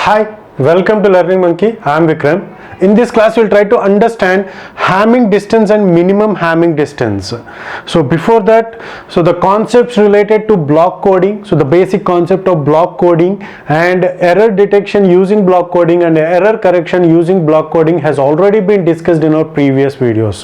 Hi, welcome to Learning Monkey. I am Vikram. In this class, we'll try to understand Hamming distance and minimum Hamming distance. So before that, the concepts related to block coding, so the basic concept of block coding and error detection using block coding and error correction using block coding has already been discussed in our previous videos.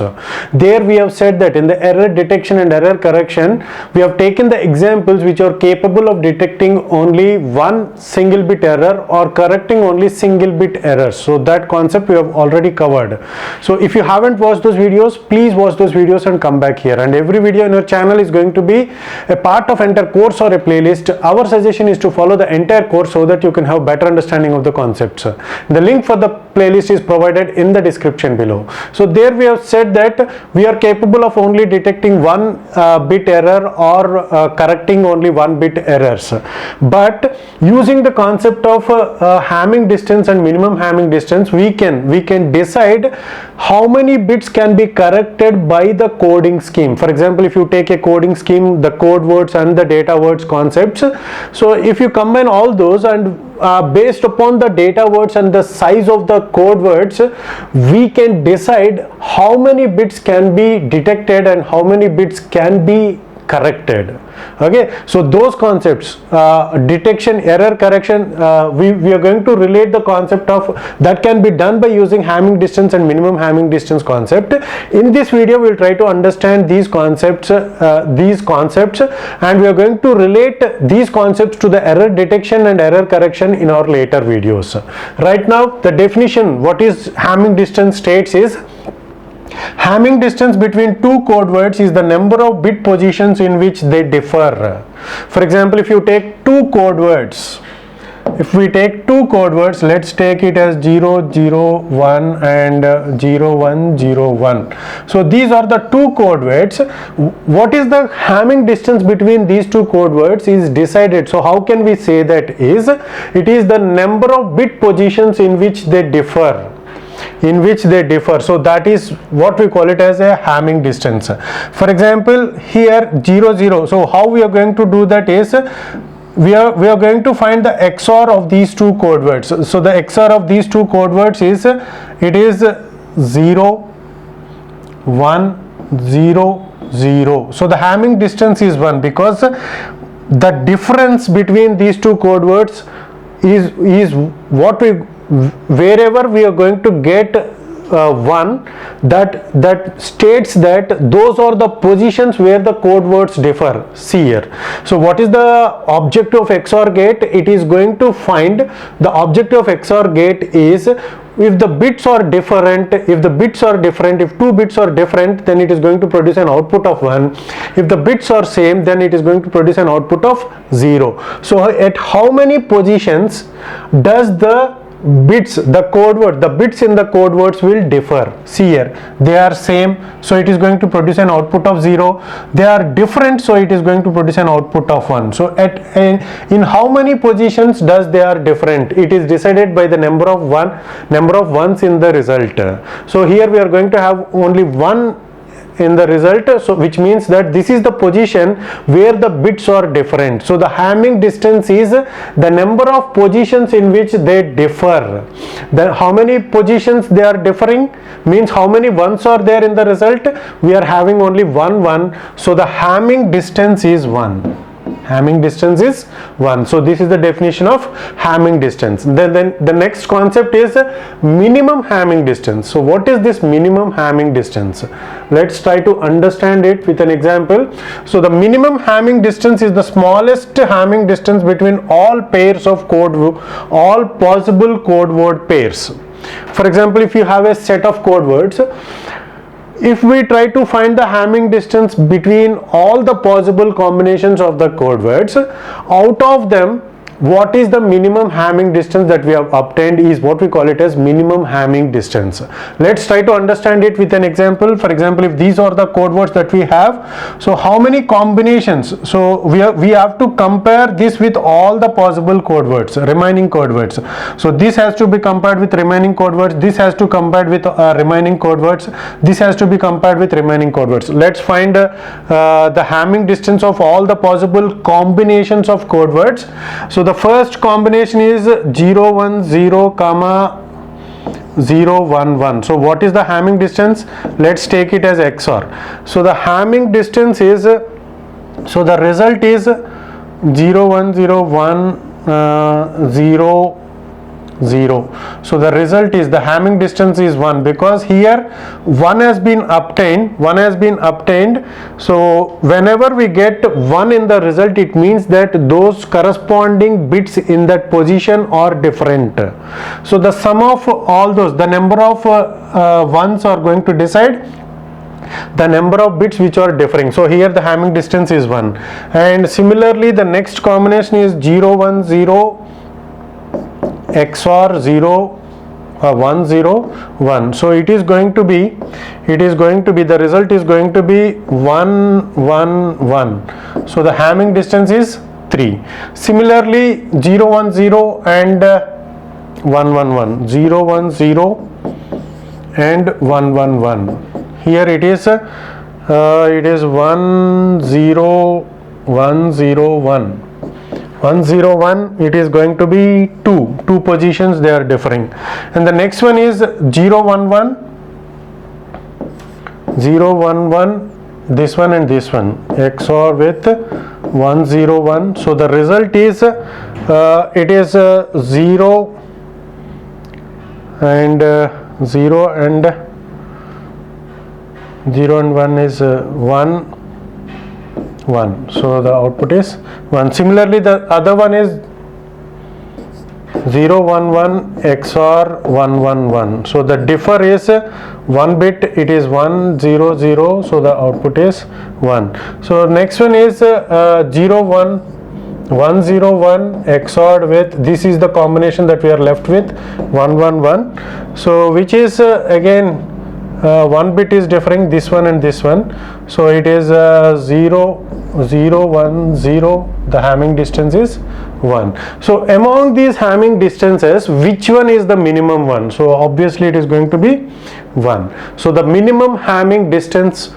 There we have said that in the error detection and error correction, we have taken the examples which are capable of detecting only one single bit error or correcting only single bit errors. So that concept we have already covered. So if you haven't watched those videos, please watch those videos and come back here. And every video in our channel is going to be a part of entire course or a playlist. Our suggestion is to follow the entire course so that you can have better understanding of the concepts. The link for the playlist is provided in the description below. So there we have said that we are capable of only detecting one bit error or correcting only one bit errors. But using the concept of Hamming distance and minimum Hamming distance, we can decide how many bits can be corrected by the coding scheme. For example, if you take a coding scheme, the code words and the data words concepts, so if you combine all those and based upon the data words and the size of the code words, we can decide how many bits can be detected and how many bits can be corrected. Okay, so those concepts, detection, error correction, we are going to relate the concept of that can be done by using Hamming distance and minimum Hamming distance concept. In this video, we will try to understand these concepts, and we are going to relate these concepts to the error detection and error correction in our later videos. Right now, the definition what is Hamming distance states is: Hamming distance between two code words is the number of bit positions in which they differ. For example, if you take two code words, let's take it as 0, 0, 1 and 0, 1, 0, 1. So these are the two code words. What is the Hamming distance between these two code words is decided. So how can we say that is? It is the number of bit positions in which they differ. So that is what we call it as a Hamming distance. For example, here 0, 0. So how we are going to do that is we are going to find the XOR of these two code words. So the XOR of these two code words is 0, 1, 0, 0. So the Hamming distance is 1 because the difference between these two code words is what wherever we are going to get one that states that those are the positions where the code words differ. See here. So what is the objective of XOR gate? It is going to find the objective of XOR gate is if the bits are different, if two bits are different, then it is going to produce an output of 1. If the bits are same, then it is going to produce an output of 0. So at how many positions does the bits in the code words will differ? See here, they are same, so it is going to produce an output of 0. They are different, so it is going to produce an output of 1. So in how many positions does they are different? It is decided by the number of ones in the result. So here we are going to have only one in the result, so which means that this is the position where the bits are different. So the Hamming distance is the number of positions in which they differ. Then how many positions they are differing means how many ones are there in the result. We are having only one, so the Hamming distance is 1. Hamming distance is 1. So this is the definition of Hamming distance. Then the next concept is minimum Hamming distance. So what is this minimum Hamming distance? Let's try to understand it with an example. So the minimum Hamming distance is the smallest Hamming distance between all pairs of all possible code word pairs. For example, if you have a set of code words, if we try to find the Hamming distance between all the possible combinations of the code words, out of them, what is the minimum Hamming distance that we have obtained is what we call it as minimum Hamming distance. Let's try to understand it with an example. For example, if these are the code words that we have, so how many combinations? So we have to compare this with all the possible code words, remaining code words. So this has to be compared with remaining code words. This has to compared with remaining code words. This has to be compared with remaining code words. Let's find the Hamming distance of all the possible combinations of code words. So the first combination is 0 1 0 comma 0 1 1. So what is the Hamming distance? Let's take it as XOR. So the Hamming distance is, so the result is 0 1 0 1 0 0. So the result is, the Hamming distance is 1, because here 1 has been obtained. So whenever we get 1 in the result, it means that those corresponding bits in that position are different. So the sum of all those, the number of ones are going to decide the number of bits which are differing. So here the Hamming distance is 1, and similarly the next combination is 0 1 0 XOR 0 1 0 1. So it is going to be the result is going to be 1 1 1. So the Hamming distance is 3. Similarly 0 1 0 and 1 1 1, 0 1 0 and 1 1 1. Here it is 1 0 1 0 1. 1 0 1, it is going to be 2 positions, they are differing. And the next one is 0 1 1 0 1 1, this one and this one, XOR with 1 0 1. So the result is it is 0 and 0 and 1 is 1 1. So the output is 1. Similarly the other one is 0 1 1 XOR 1 1 1. So the differ is 1 bit, it is 1 0 0. So the output is 1. So next one is 0 1 1 0 1 XORed with, this is the combination that we are left with, 1 1 1. So which is again 1 bit is differing, this one and this one. So it is 0 0 1 0. The Hamming distance is 1. So among these Hamming distances, which one is the minimum one? So obviously it is going to be 1. So the minimum Hamming distance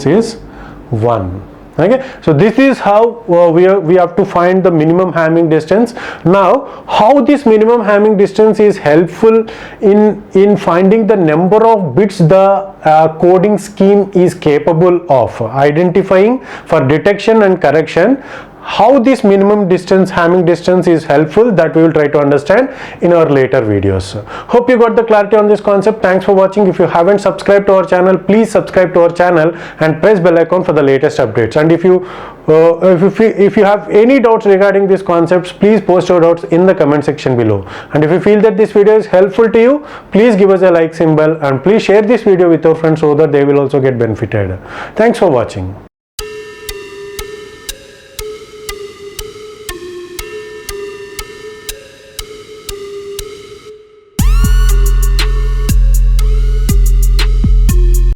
is 1. Okay, so this is how we have to find the minimum Hamming distance. Now how this minimum Hamming distance is helpful in finding the number of bits the coding scheme is capable of identifying for detection and correction. How this minimum distance, Hamming distance is helpful, that we will try to understand in our later videos. Hope you got the clarity on this concept. Thanks for watching. If you haven't subscribed to our channel, please subscribe to our channel and press bell icon for the latest updates. And if you have any doubts regarding these concepts, please post your doubts in the comment section below. And if you feel that this video is helpful to you, please give us a like symbol and please share this video with your friends so that they will also get benefited. Thanks for watching.